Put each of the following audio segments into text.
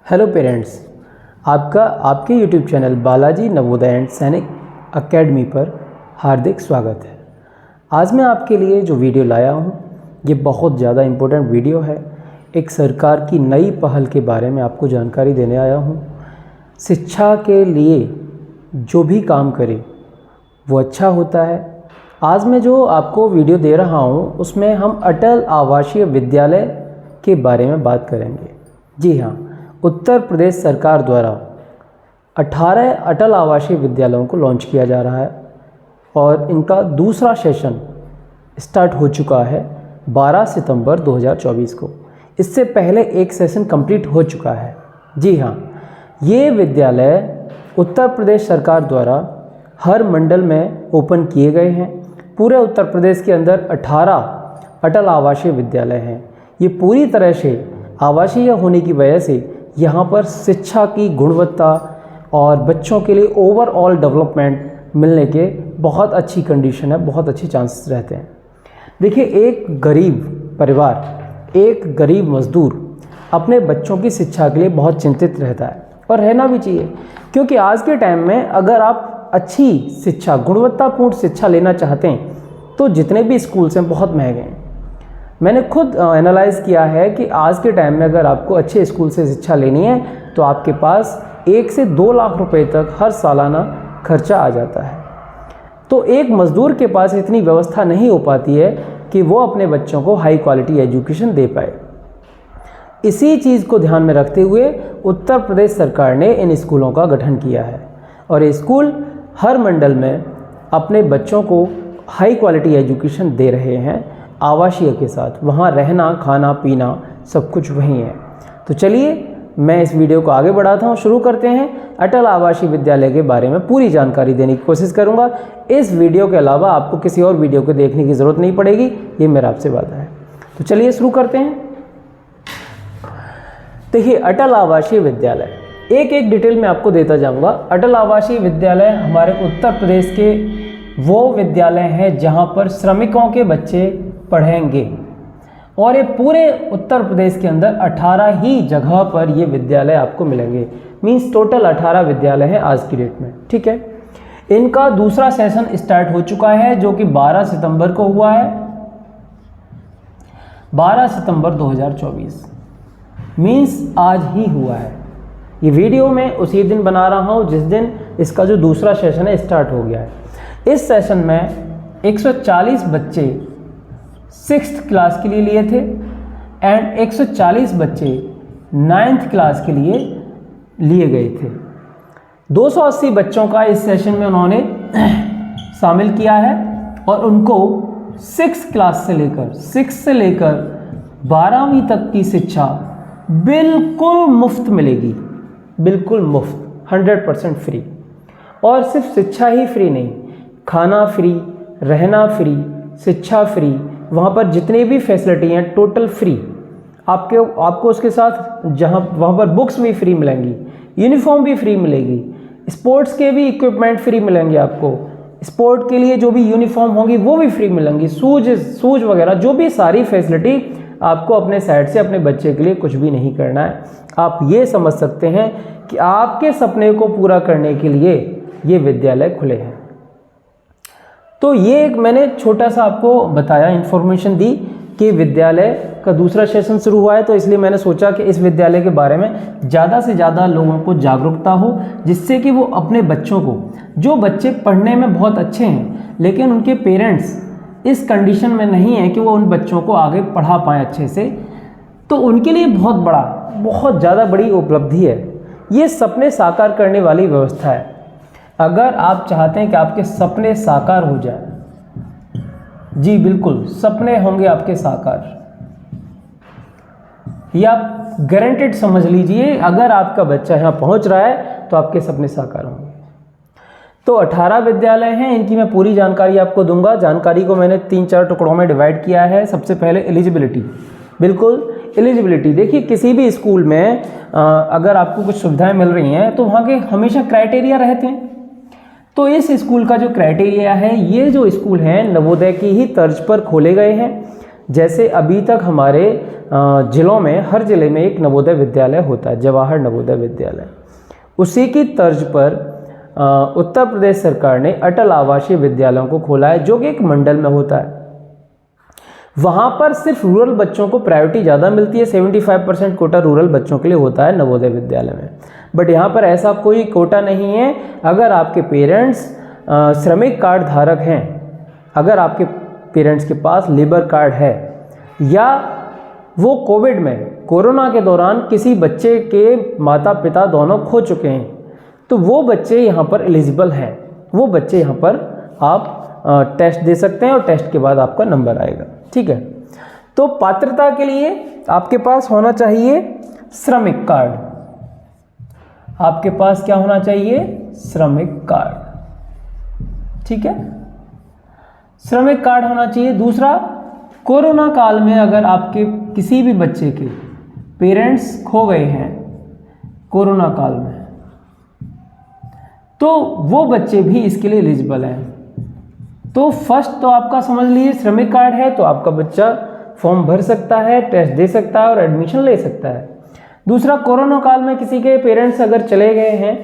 Hello parents, आपके YouTube channel Balaji Navodaya and सैनिक academy पर हार्दिक स्वागत है। आज मैं आपके लिए जो वीडियो लाया हूँ ये बहुत ज़्यादा इम्पोर्टेंट वीडियो है। एक सरकार की नई पहल के बारे में आपको जानकारी देने आया हूँ। शिक्षा के लिए जो भी काम करे वो अच्छा होता है। आज मैं जो आपको वीडियो दे रहा हूँ उसमें हम अटल आवासीय विद्यालय के बारे में बात करेंगे। जी हाँ, उत्तर प्रदेश सरकार द्वारा 18 अटल आवासीय विद्यालयों को लॉन्च किया जा रहा है और इनका दूसरा सेशन स्टार्ट हो चुका है 12 सितंबर 2024 को। इससे पहले एक सेशन कंप्लीट हो चुका है। जी हाँ, ये विद्यालय उत्तर प्रदेश सरकार द्वारा हर मंडल में ओपन किए गए हैं। पूरे उत्तर प्रदेश के अंदर 18 अटल आवासीय विद्यालय हैं। ये पूरी तरह से आवासीय होने की वजह से यहाँ पर शिक्षा की गुणवत्ता और बच्चों के लिए ओवरऑल डेवलपमेंट मिलने के बहुत अच्छी कंडीशन है, बहुत अच्छे चांसेस रहते हैं। देखिए, एक गरीब परिवार, एक गरीब मजदूर अपने बच्चों की शिक्षा के लिए बहुत चिंतित रहता है और रहना भी चाहिए, क्योंकि आज के टाइम में अगर आप अच्छी शिक्षा, गुणवत्तापूर्ण शिक्षा लेना चाहते हैं तो जितने भी स्कूल्स हैं बहुत महंगे हैं। मैंने खुद एनालाइज़ किया है कि आज के टाइम में अगर आपको अच्छे स्कूल से शिक्षा लेनी है तो आपके पास 1 से 2 लाख रुपए तक हर सालाना खर्चा आ जाता है। तो एक मज़दूर के पास इतनी व्यवस्था नहीं हो पाती है कि वो अपने बच्चों को हाई क्वालिटी एजुकेशन दे पाए। इसी चीज़ को ध्यान में रखते हुए उत्तर प्रदेश सरकार ने इन स्कूलों का गठन किया है और ये स्कूल हर मंडल में अपने बच्चों को हाई क्वालिटी एजुकेशन दे रहे हैं आवासीय के साथ। वहाँ रहना, खाना, पीना सब कुछ वहीं है। तो चलिए मैं इस वीडियो को आगे बढ़ाता हूँ। शुरू करते हैं। अटल आवासीय विद्यालय के बारे में पूरी जानकारी देने की कोशिश करूँगा। इस वीडियो के अलावा आपको किसी और वीडियो को देखने की ज़रूरत नहीं पड़ेगी, ये मेरा आपसे वादा है। तो चलिए शुरू करते हैं। देखिए, अटल आवासीय विद्यालय एक एक डिटेल में आपको देता जाऊँगा। अटल आवासीय विद्यालय हमारे उत्तर प्रदेश के वो विद्यालय हैं जहाँ पर श्रमिकों के बच्चे पढ़ेंगे और ये पूरे उत्तर प्रदेश के अंदर 18 ही जगह पर ये विद्यालय आपको मिलेंगे। मींस टोटल 18 विद्यालय हैं आज की डेट में। ठीक है, इनका दूसरा सेशन स्टार्ट हो चुका है जो कि 12 सितंबर को हुआ है। 12 सितंबर 2024 मींस आज ही हुआ है। ये वीडियो मैं उसी दिन बना रहा हूँ जिस दिन इसका जो दूसरा सेशन है स्टार्ट हो गया है। इस सेशन में 140 बच्चे 6th क्लास के लिए लिए थे एंड 140 बच्चे 9th क्लास के लिए लिए गए थे। 280 बच्चों का इस सेशन में उन्होंने शामिल किया है और उनको 6th क्लास से लेकर 12वीं तक की शिक्षा बिल्कुल मुफ्त मिलेगी। बिल्कुल मुफ्त, 100% फ्री। और सिर्फ शिक्षा ही फ्री नहीं, खाना फ्री, रहना फ्री, शिक्षा फ्री, वहाँ पर जितने भी फैसिलिटी हैं टोटल फ्री। आपको उसके साथ वहाँ पर बुक्स भी फ्री मिलेंगी, यूनिफॉर्म भी फ्री मिलेगी, स्पोर्ट्स के भी इक्विपमेंट फ्री मिलेंगे आपको। स्पोर्ट के लिए जो भी यूनिफॉर्म होंगी वो भी फ्री मिलेंगी, शूज वगैरह, जो भी सारी फैसिलिटी। आपको अपने साइड से अपने बच्चे के लिए कुछ भी नहीं करना है। आप ये समझ सकते हैं कि आपके सपने को पूरा करने के लिए ये विद्यालय खुले हैं। तो ये एक मैंने छोटा सा आपको बताया, इन्फॉर्मेशन दी कि विद्यालय का दूसरा सेशन शुरू हुआ है, तो इसलिए मैंने सोचा कि इस विद्यालय के बारे में ज़्यादा से ज़्यादा लोगों को जागरूकता हो, जिससे कि वो अपने बच्चों को, जो बच्चे पढ़ने में बहुत अच्छे हैं लेकिन उनके पेरेंट्स इस कंडीशन में नहीं है कि वो उन बच्चों को आगे पढ़ा पाएँ अच्छे से, तो उनके लिए बहुत ज़्यादा बड़ी उपलब्धि है। ये सपने साकार करने वाली व्यवस्था है। अगर आप चाहते हैं कि आपके सपने साकार हो जाए, जी बिल्कुल, सपने होंगे आपके साकार, ये आप गारंटेड समझ लीजिए। अगर आपका बच्चा यहाँ पहुँच रहा है तो आपके सपने साकार होंगे। तो 18 विद्यालय हैं, इनकी मैं पूरी जानकारी आपको दूंगा। जानकारी को मैंने 3-4 टुकड़ों में डिवाइड किया है। सबसे पहले एलिजिबिलिटी। बिल्कुल, एलिजिबिलिटी देखिए, किसी भी स्कूल में अगर आपको कुछ सुविधाएं मिल रही हैं तो वहाँ के हमेशा क्राइटेरिया रहते हैं। तो इस स्कूल का जो क्राइटेरिया है, ये जो स्कूल हैं नवोदय की ही तर्ज पर खोले गए हैं। जैसे अभी तक हमारे ज़िलों में हर ज़िले में एक नवोदय विद्यालय होता है, जवाहर नवोदय विद्यालय। उसी की तर्ज पर उत्तर प्रदेश सरकार ने अटल आवासीय विद्यालयों को खोला है, जो कि एक मंडल में होता है। वहाँ पर सिर्फ रूरल बच्चों को प्रायोरिटी ज़्यादा मिलती है, 75% कोटा रूरल बच्चों के लिए होता है नवोदय विद्यालय में। बट यहाँ पर ऐसा कोई कोटा नहीं है। अगर आपके पेरेंट्स श्रमिक कार्ड धारक हैं, अगर आपके पेरेंट्स के पास लेबर कार्ड है, या वो कोविड में कोरोना के दौरान किसी बच्चे के माता पिता दोनों खो चुके हैं, तो वो बच्चे यहाँ पर एलिजिबल हैं। वो बच्चे यहाँ पर आप टेस्ट दे सकते हैं और टेस्ट के बाद आपका नंबर आएगा। ठीक है, तो पात्रता के लिए आपके पास होना चाहिए श्रमिक कार्ड। आपके पास क्या होना चाहिए? श्रमिक कार्ड। ठीक है, श्रमिक कार्ड होना चाहिए। दूसरा, कोरोना काल में अगर आपके किसी भी बच्चे के पेरेंट्स खो गए हैं कोरोना काल में, तो वो बच्चे भी इसके लिए एलिजिबल हैं। तो फर्स्ट तो आपका समझ लीजिए श्रमिक कार्ड है तो आपका बच्चा फॉर्म भर सकता है, टेस्ट दे सकता है और एडमिशन ले सकता है। दूसरा, कोरोना काल में किसी के पेरेंट्स अगर चले गए हैं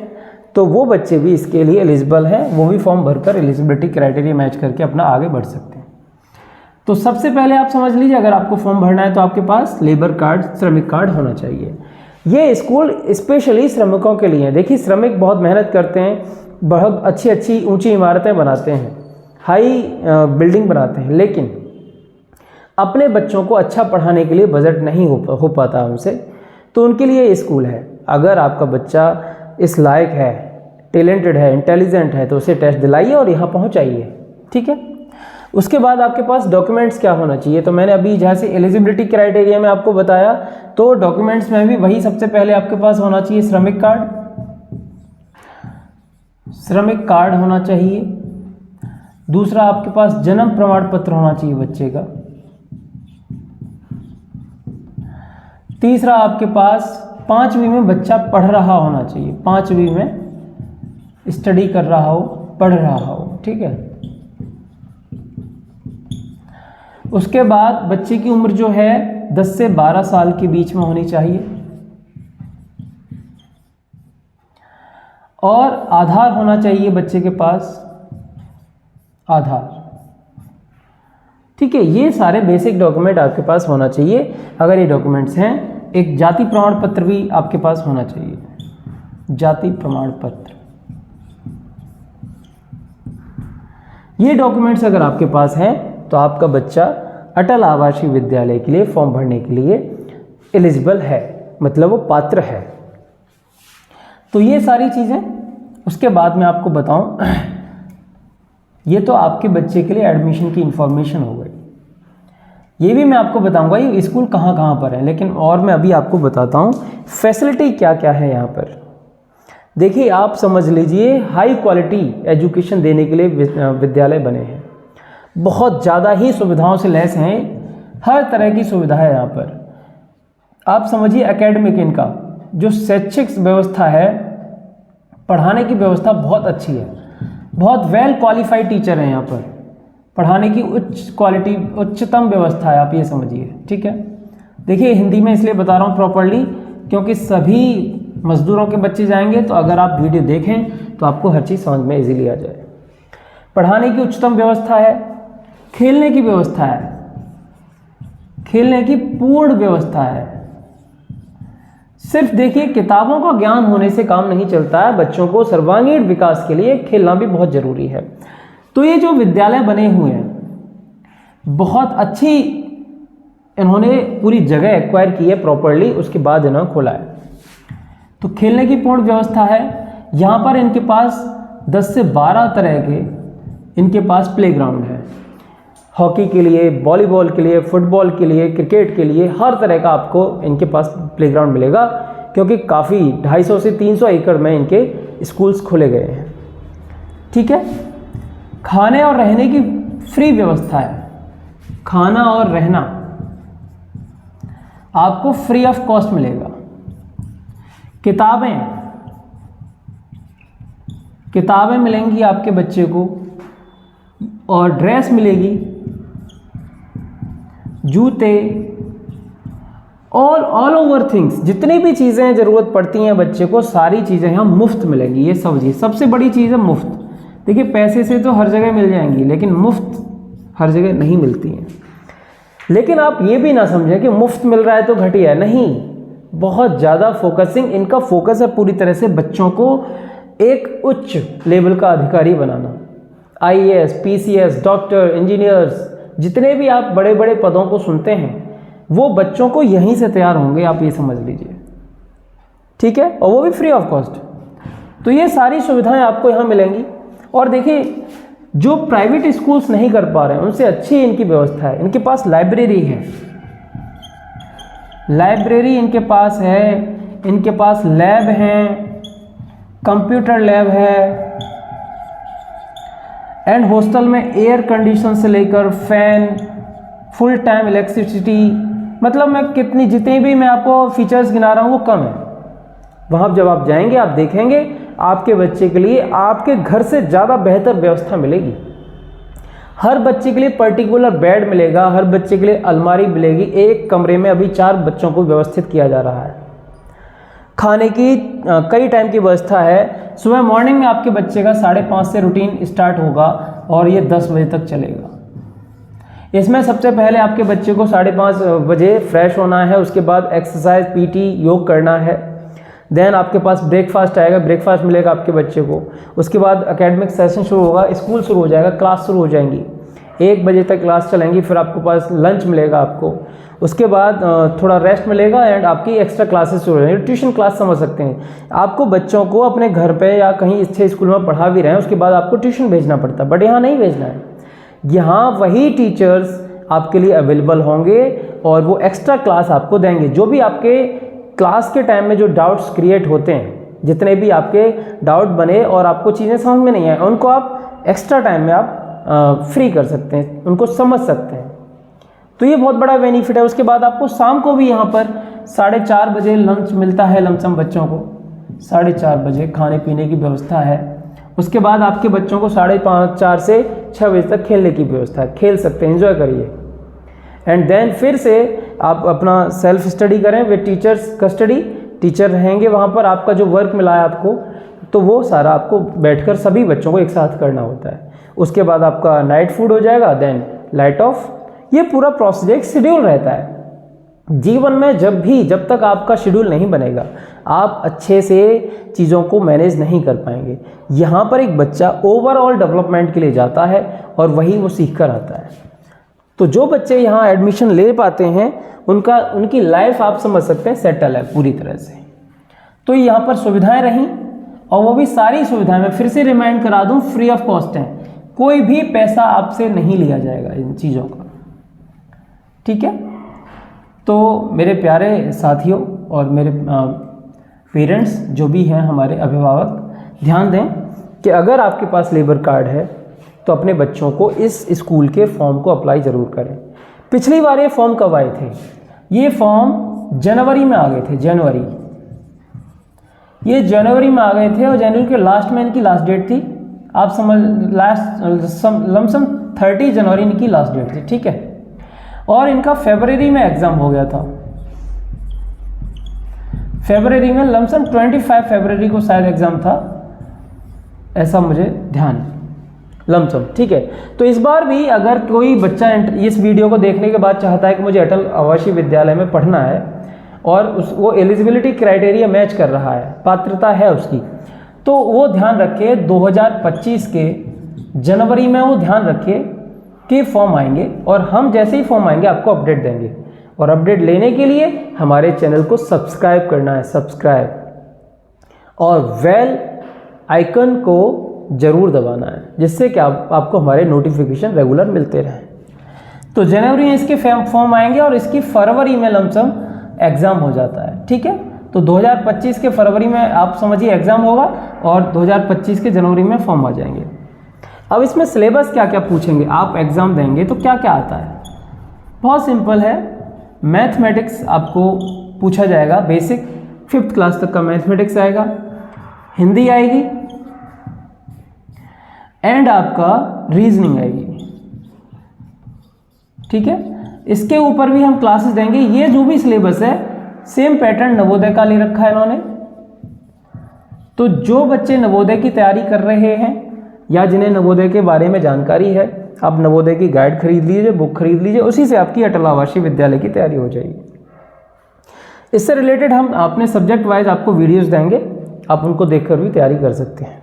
तो वो बच्चे भी इसके लिए एलिजिबल हैं, वो भी फॉर्म भरकर एलिजिबिलिटी क्राइटेरिया मैच करके अपना आगे बढ़ सकते हैं। तो सबसे पहले आप समझ लीजिए, अगर आपको फॉर्म भरना है तो आपके पास लेबर कार्ड, श्रमिक कार्ड होना चाहिए। ये स्कूल स्पेशली श्रमिकों के लिए है। देखिए, श्रमिक बहुत मेहनत करते हैं, बहुत अच्छी अच्छी ऊंची इमारतें बनाते हैं, हाई बिल्डिंग बनाते हैं, लेकिन अपने बच्चों को अच्छा पढ़ाने के लिए बजट नहीं हो पाता उनसे, तो उनके लिए ये स्कूल है। अगर आपका बच्चा इस लायक है, टैलेंटेड है, इंटेलिजेंट है, तो उसे टेस्ट दिलाइए और यहाँ पहुँचाइए। ठीक है, उसके बाद आपके पास डॉक्यूमेंट्स क्या होना चाहिए? तो मैंने अभी जहाँ से एलिजिबिलिटी क्राइटेरिया में आपको बताया, तो डॉक्यूमेंट्स में भी वही सबसे पहले आपके पास होना चाहिए श्रमिक कार्ड। श्रमिक कार्ड होना चाहिए। दूसरा, आपके पास जन्म प्रमाण पत्र होना चाहिए बच्चे का। तीसरा, आपके पास 5वीं में बच्चा पढ़ रहा होना चाहिए, 5वीं में स्टडी कर रहा हो, पढ़ रहा हो। ठीक है, उसके बाद बच्चे की उम्र जो है 10 से 12 साल के बीच में होनी चाहिए, और आधार होना चाहिए बच्चे के पास, आधार। ठीक है, ये सारे बेसिक डॉक्यूमेंट आपके पास होना चाहिए। अगर ये डॉक्यूमेंट्स हैं, एक जाति प्रमाण पत्र भी आपके पास होना चाहिए, जाति प्रमाण पत्र। ये डॉक्यूमेंट्स अगर आपके पास हैं तो आपका बच्चा अटल आवासीय विद्यालय के लिए फॉर्म भरने के लिए एलिजिबल है, मतलब वो पात्र है। तो ये सारी चीज़ें, उसके बाद मैं आपको बताऊं, ये तो आपके बच्चे के लिए एडमिशन की इंफॉर्मेशन हो गई। ये भी मैं आपको बताऊंगा ये स्कूल कहाँ कहाँ पर है, लेकिन और मैं अभी आपको बताता हूँ फैसिलिटी क्या क्या है यहाँ पर। देखिए, आप समझ लीजिए, हाई क्वालिटी एजुकेशन देने के लिए विद्यालय बने हैं, बहुत ज़्यादा ही सुविधाओं से लैस हैं, हर तरह की सुविधा है यहाँ पर। आप समझिए, एकेडमिक इनका जो शैक्षिक व्यवस्था है, पढ़ाने की व्यवस्था बहुत अच्छी है, बहुत वेल क्वालिफाइड टीचर हैं यहाँ पर, पढ़ाने की उच्च क्वालिटी, उच्चतम व्यवस्था है, आप ये समझिए। ठीक है, देखिए हिंदी में इसलिए बता रहा हूँ प्रॉपरली, क्योंकि सभी मजदूरों के बच्चे जाएंगे, तो अगर आप वीडियो देखें तो आपको हर चीज़ समझ में इजीली आ जाए। पढ़ाने की उच्चतम व्यवस्था है, खेलने की व्यवस्था है, खेलने की पूर्ण व्यवस्था है। सिर्फ देखिए, किताबों का ज्ञान होने से काम नहीं चलता है, बच्चों को सर्वांगीण विकास के लिए खेलना भी बहुत ज़रूरी है। तो ये जो विद्यालय बने हुए हैं, बहुत अच्छी इन्होंने पूरी जगह एक्वायर की है प्रॉपरली, उसके बाद इन्होंने खोला है। तो खेलने की पूर्ण व्यवस्था है यहाँ पर। इनके पास 10 से 12 तरह के इनके पास प्लेग्राउंड है, हॉकी के लिए, वॉलीबॉल के लिए, फुटबॉल के लिए, क्रिकेट के लिए, हर तरह का आपको इनके पास प्लेग्राउंड मिलेगा, क्योंकि काफ़ी 250 से 300 एकड़ में इनके स्कूल्स खोले गए हैं। ठीक है, खाने और रहने की फ्री व्यवस्था है, खाना और रहना आपको फ्री ऑफ कॉस्ट मिलेगा। किताबें मिलेंगी आपके बच्चे को, और ड्रेस मिलेगी जूते, ऑल ओवर थिंग्स, जितनी भी चीज़ें ज़रूरत पड़ती हैं बच्चे को, सारी चीज़ें यहाँ मुफ्त मिलेंगी। ये सब चीज़ सबसे बड़ी चीज़ है मुफ्त। देखिए पैसे से तो हर जगह मिल जाएंगी, लेकिन मुफ्त हर जगह नहीं मिलती हैं। लेकिन आप ये भी ना समझें कि मुफ्त मिल रहा है तो घटिया है, नहीं, बहुत ज़्यादा फोकसिंग, इनका फोकस है पूरी तरह से बच्चों को एक उच्च लेवल का अधिकारी बनाना। IAS, PCS, डॉक्टर, इंजीनियर्स, जितने भी आप बड़े बड़े पदों को सुनते हैं वो बच्चों को यहीं से तैयार होंगे, आप ये समझ लीजिए, ठीक है, और वो भी फ्री ऑफ कॉस्ट। तो ये सारी सुविधाएं आपको यहाँ मिलेंगी। और देखिए जो प्राइवेट स्कूल्स नहीं कर पा रहे हैं उनसे अच्छी इनकी व्यवस्था है। इनके पास लाइब्रेरी है, लाइब्रेरी इनके पास है, इनके पास लैब हैं, कंप्यूटर लैब है, एंड हॉस्टल में एयर कंडीशन से लेकर फैन, फुल टाइम इलेक्ट्रिसिटी, मतलब मैं जितने भी मैं आपको फीचर्स गिना रहा हूँ वो कम है। वहाँ जब आप जाएंगे आप देखेंगे आपके बच्चे के लिए आपके घर से ज़्यादा बेहतर व्यवस्था मिलेगी। हर बच्चे के लिए पर्टिकुलर बेड मिलेगा, हर बच्चे के लिए अलमारी मिलेगी। एक कमरे में अभी 4 बच्चों को व्यवस्थित किया जा रहा है। खाने की कई टाइम की व्यवस्था है। सुबह मॉर्निंग में आपके बच्चे का 5:30 से रूटीन स्टार्ट होगा और ये 10 बजे तक चलेगा। इसमें सबसे पहले आपके बच्चे को 5:30 बजे फ्रेश होना है, उसके बाद एक्सरसाइज, PT, योग करना है। देन आपके पास ब्रेकफास्ट आएगा, ब्रेकफास्ट मिलेगा आपके बच्चे को। उसके बाद एकेडमिक सेशन शुरू होगा, स्कूल शुरू हो जाएगा, क्लास शुरू हो जाएंगी, 1 बजे तक क्लास चलेंगी। फिर आपके पास लंच मिलेगा आपको, उसके बाद थोड़ा रेस्ट मिलेगा एंड आपकी एक्स्ट्रा क्लासेस शुरू हो जाएंगी। ट्यूशन क्लास समझ सकते हैं, आपको बच्चों को अपने घर पे या कहीं अच्छे स्कूल में पढ़ा भी रहे हैं, उसके बाद आपको ट्यूशन भेजना पड़ता है, बट यहाँ नहीं भेजना है। यहाँ वही टीचर्स आपके लिए अवेलेबल होंगे और वो एक्स्ट्रा क्लास आपको देंगे। जो भी आपके क्लास के टाइम में जो डाउट्स क्रिएट होते हैं, जितने भी आपके डाउट बने और आपको चीज़ें समझ में नहीं आए, उनको आप एक्स्ट्रा टाइम में आप फ्री कर सकते हैं, उनको समझ सकते हैं। तो ये बहुत बड़ा बेनिफिट है। उसके बाद आपको शाम को भी यहाँ पर 4:30 बजे लंच मिलता है लमसम बच्चों को, 4:30 बजे खाने पीने की व्यवस्था है। उसके बाद आपके बच्चों को 4:30 से 6 बजे तक खेलने की व्यवस्था है, खेल सकते हैं, एंजॉय करिए। एंड देन फिर से आप अपना सेल्फ स्टडी करें विद टीचर्स कस्टडी, टीचर रहेंगे वहाँ पर। आपका जो वर्क मिला है आपको, तो वो सारा आपको बैठकर सभी बच्चों को एक साथ करना होता है। उसके बाद आपका नाइट फूड हो जाएगा, देन लाइट ऑफ। ये पूरा प्रोसीजर एक शेड्यूल रहता है। जीवन में जब तक आपका शेड्यूल नहीं बनेगा, आप अच्छे से चीज़ों को मैनेज नहीं कर पाएंगे। यहाँ पर एक बच्चा ओवरऑल डेवलपमेंट के लिए जाता है और वही वो सीख कर आता है। तो जो बच्चे यहाँ एडमिशन ले पाते हैं उनकी लाइफ आप समझ सकते हैं सेटल है पूरी तरह से। तो यहाँ पर सुविधाएं रहीं, और वो भी सारी सुविधाएं मैं फिर से रिमाइंड करा दूँ, फ्री ऑफ कॉस्ट हैं। कोई भी पैसा आपसे नहीं लिया जाएगा इन चीज़ों का, ठीक है। तो मेरे प्यारे साथियों और मेरे पेरेंट्स जो भी हैं, हमारे अभिभावक, ध्यान दें कि अगर आपके पास लेबर कार्ड है तो अपने बच्चों को इस स्कूल के फॉर्म को अप्लाई ज़रूर करें। पिछली बार ये फॉर्म कब आए थे? ये फॉर्म जनवरी में आ गए थे, ये जनवरी में आ गए थे और जनवरी के लास्ट में इनकी लास्ट डेट थी। आप समझ, लमसम 30 जनवरी इनकी लास्ट डेट थी, ठीक है। और इनका फरवरी में एग्ज़ाम हो गया था, फरवरी में लमसम 25 फरवरी को शायद एग्ज़ाम था, ऐसा मुझे ध्यान लमसम, ठीक है। तो इस बार भी अगर कोई बच्चा इस वीडियो को देखने के बाद चाहता है कि मुझे अटल आवासीय विद्यालय में पढ़ना है और वो एलिजिबिलिटी क्राइटेरिया मैच कर रहा है, पात्रता है उसकी, तो वो ध्यान रखे 2025 के जनवरी में वो ध्यान रखे कि फॉर्म आएंगे, और हम जैसे ही फॉर्म आएंगे आपको अपडेट देंगे। और अपडेट लेने के लिए हमारे चैनल को सब्सक्राइब करना है, सब्सक्राइब, और बेल आइकन को ज़रूर दबाना है, जिससे कि आपको हमारे नोटिफिकेशन रेगुलर मिलते रहें। तो जनवरी में इसके फॉर्म आएंगे और इसकी फरवरी में लमसम एग्ज़ाम हो जाता है, ठीक है। तो 2025 के फरवरी में आप समझिए एग्ज़ाम होगा और 2025 के जनवरी में फॉर्म आ जाएंगे। अब इसमें सिलेबस क्या क्या पूछेंगे, आप एग्ज़ाम देंगे तो क्या क्या आता है? बहुत सिंपल है। मैथमेटिक्स आपको पूछा जाएगा, बेसिक 5th क्लास तक का मैथमेटिक्स आएगा, हिंदी आएगी, एंड आपका रीजनिंग आएगी, ठीक है। इसके ऊपर भी हम क्लासेस देंगे। ये जो भी सिलेबस है सेम पैटर्न नवोदय का ले रखा है इन्होंने। तो जो बच्चे नवोदय की तैयारी कर रहे हैं या जिन्हें नवोदय के बारे में जानकारी है, आप नवोदय की गाइड खरीद लीजिए, बुक खरीद लीजिए, उसी से आपकी अटल आवासीय विद्यालय की तैयारी हो जाएगी। इससे रिलेटेड हम अपने सब्जेक्ट वाइज आपको वीडियोस देंगे, आप उनको देखकर भी तैयारी कर सकते हैं।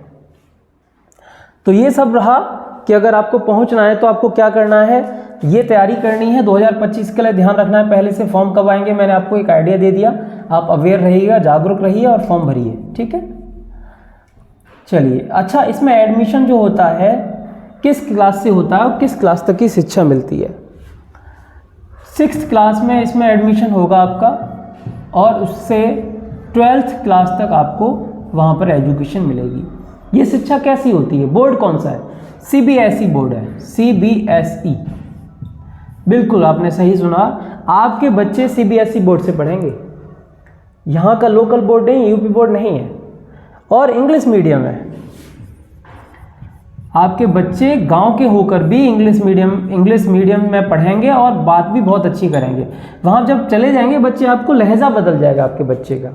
तो ये सब रहा कि अगर आपको पहुंचना है तो आपको क्या करना है, ये तैयारी करनी है 2025 के लिए। ध्यान रखना है पहले से फॉर्म कब आएंगे, मैंने आपको एक आइडिया दे दिया, आप अवेयर रहिएगा, जागरूक रहिए और फॉर्म भरिए, ठीक है। चलिए, अच्छा इसमें एडमिशन जो होता है किस क्लास से होता है और किस क्लास तक की शिक्षा मिलती है। 6th क्लास में इसमें एडमिशन होगा आपका और उससे 12th क्लास तक आपको वहाँ पर एजुकेशन मिलेगी। ये शिक्षा कैसी होती है, बोर्ड कौन सा है, CBSE बोर्ड है, CBSE। बिल्कुल आपने सही सुना, आपके बच्चे CBSE बोर्ड से पढ़ेंगे, यहाँ का लोकल बोर्ड नहीं, यूपी बोर्ड नहीं है, और इंग्लिश मीडियम है। आपके बच्चे गांव के होकर भी इंग्लिश मीडियम में पढ़ेंगे और बात भी बहुत अच्छी करेंगे। वहाँ जब चले जाएंगे बच्चे, आपको लहजा बदल जाएगा आपके बच्चे का,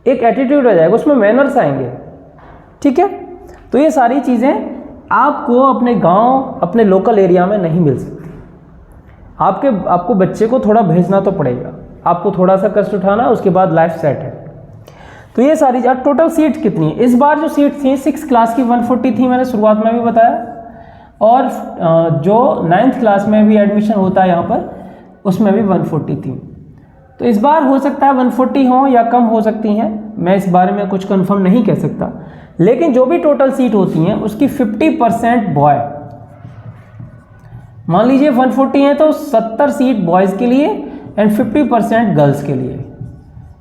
एक एटीट्यूड आ जाएगा, उसमें मैनर्स आएंगे, ठीक है। तो ये सारी चीज़ें आपको अपने गांव, अपने लोकल एरिया में नहीं मिल सकती। आपको बच्चे को थोड़ा भेजना तो पड़ेगा, आपको थोड़ा सा कष्ट उठाना, उसके बाद लाइफ सेट है। तो ये सारी टोटल सीट कितनी है इस बार, जो सीट थी 6th क्लास की 140 थी, मैंने शुरुआत में भी बताया, और जो 9th क्लास में भी एडमिशन होता है यहाँ पर उसमें भी 140 थी। तो इस बार हो सकता है 140 हो या कम हो सकती हैं, मैं इस बारे में कुछ कंफर्म नहीं कह सकता, लेकिन जो भी टोटल सीट होती हैं उसकी 50% बॉय। मान लीजिए 140 है तो 70 सीट बॉयज़ के लिए एंड 50% गर्ल्स के लिए।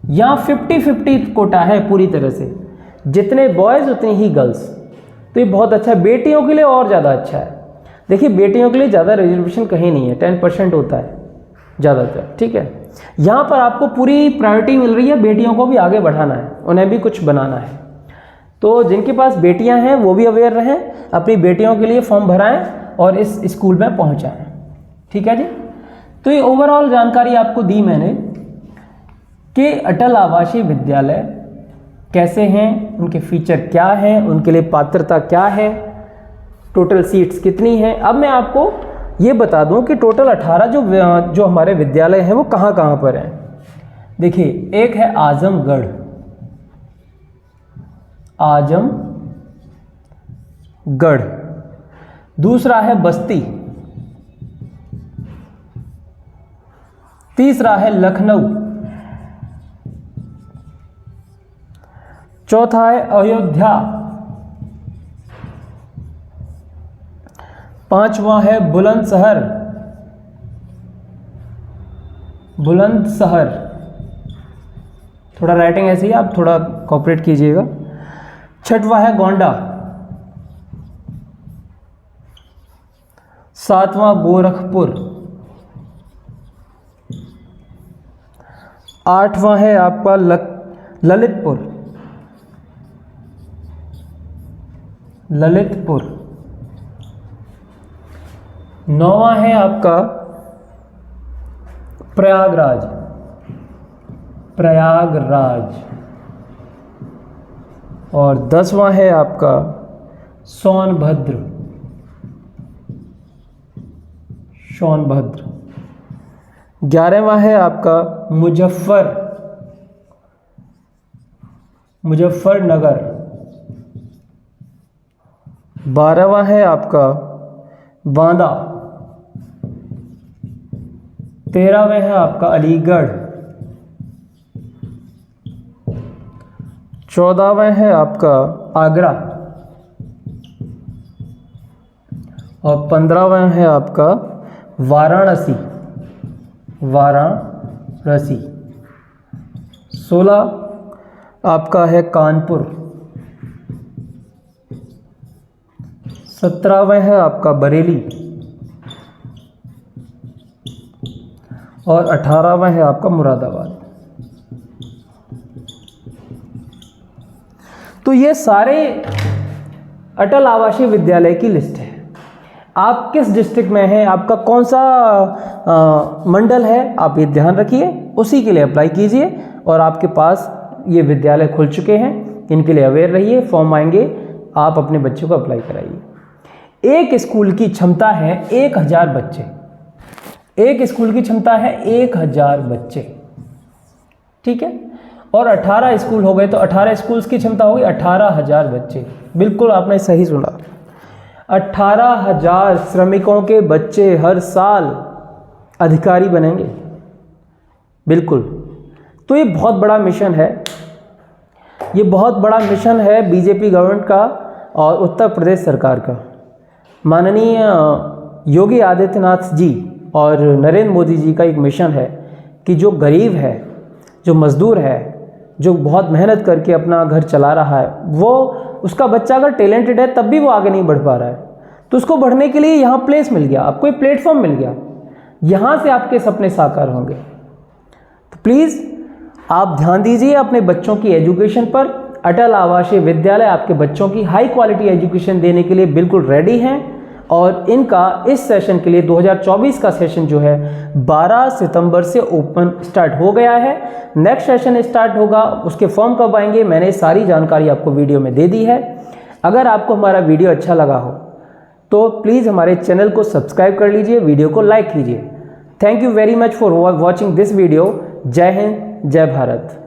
यहाँ 50-50 कोटा है पूरी तरह से, जितने बॉयज़ उतने ही गर्ल्स। तो ये बहुत अच्छा है, बेटियों के लिए और ज़्यादा अच्छा है। देखिए बेटियों के लिए ज़्यादा रिजर्वेशन कहीं नहीं है, 10% होता है ज़्यादातर, ठीक है। यहाँ पर आपको पूरी प्रायोरिटी मिल रही है, बेटियों को भी आगे बढ़ाना है, उन्हें भी कुछ बनाना है। तो जिनके पास बेटियां हैं वो भी अवेयर रहें, अपनी बेटियों के लिए फॉर्म भराएं और इस स्कूल में पहुंचाएं, ठीक है जी। तो ये ओवरऑल जानकारी आपको दी मैंने कि अटल आवासीय विद्यालय कैसे हैं, उनके फीचर क्या हैं, उनके लिए पात्रता क्या है, टोटल सीट्स कितनी हैं। अब मैं आपको ये बता दूं कि टोटल 18 जो हमारे विद्यालय हैं वो कहाँ कहाँ पर हैं। देखिए, एक है आजमगढ़, दूसरा है बस्ती, तीसरा है लखनऊ, चौथा है अयोध्या, पांचवा है बुलंदशहर, थोड़ा राइटिंग ऐसी है, आप थोड़ा कोऑपरेट कीजिएगा। छठवां है गोंडा, सातवां गोरखपुर, आठवां है आपका ललितपुर, नौवां है आपका प्रयागराज, और 10वां है आपका सोनभद्र। 11वां है आपका मुजफ्फरनगर। 12वां है आपका बांदा। 13वां है आपका अलीगढ़। 14वां है आपका आगरा और 15वां है आपका वाराणसी। 16 आपका है कानपुर। 17वां है आपका बरेली और 18वां है आपका मुरादाबाद। तो ये सारे अटल आवासीय विद्यालय की लिस्ट है। आप किस डिस्ट्रिक्ट में हैं, आपका कौन सा मंडल है, आप ये ध्यान रखिए, उसी के लिए अप्लाई कीजिए। और आपके पास ये विद्यालय खुल चुके हैं, इनके लिए अवेयर रहिए, फॉर्म आएंगे, आप अपने बच्चों को अप्लाई कराइए। एक स्कूल की क्षमता है 1000 बच्चे, एक स्कूल की क्षमता है 1000 बच्चे, ठीक है। और 18 स्कूल हो गए तो 18 स्कूल्स की क्षमता होगी 18,000 बच्चे। बिल्कुल आपने सही सुना, 18,000 श्रमिकों के बच्चे हर साल अधिकारी बनेंगे। बिल्कुल, तो ये बहुत बड़ा मिशन है, ये बहुत बड़ा मिशन है बीजेपी गवर्नमेंट का और उत्तर प्रदेश सरकार का। माननीय योगी आदित्यनाथ जी और नरेंद्र मोदी जी का एक मिशन है कि जो गरीब है, जो मज़दूर है, जो बहुत मेहनत करके अपना घर चला रहा है, वो उसका बच्चा अगर टैलेंटेड है तब भी वो आगे नहीं बढ़ पा रहा है, तो उसको बढ़ने के लिए यहाँ प्लेस मिल गया, आपको एक प्लेटफॉर्म मिल गया, यहाँ से आपके सपने साकार होंगे। तो प्लीज़ आप ध्यान दीजिए अपने बच्चों की एजुकेशन पर। अटल आवासीय विद्यालय आपके बच्चों की हाई क्वालिटी एजुकेशन देने के लिए बिल्कुल रेडी हैं और इनका इस सेशन के लिए 2024 का सेशन जो है 12 सितंबर से ओपन स्टार्ट हो गया है। नेक्स्ट सेशन स्टार्ट होगा, उसके फॉर्म कब आएंगे मैंने सारी जानकारी आपको वीडियो में दे दी है। अगर आपको हमारा वीडियो अच्छा लगा हो तो प्लीज़ हमारे चैनल को सब्सक्राइब कर लीजिए, वीडियो को लाइक कीजिए। Thank you very much for watching this video. जय हिंद, जय भारत।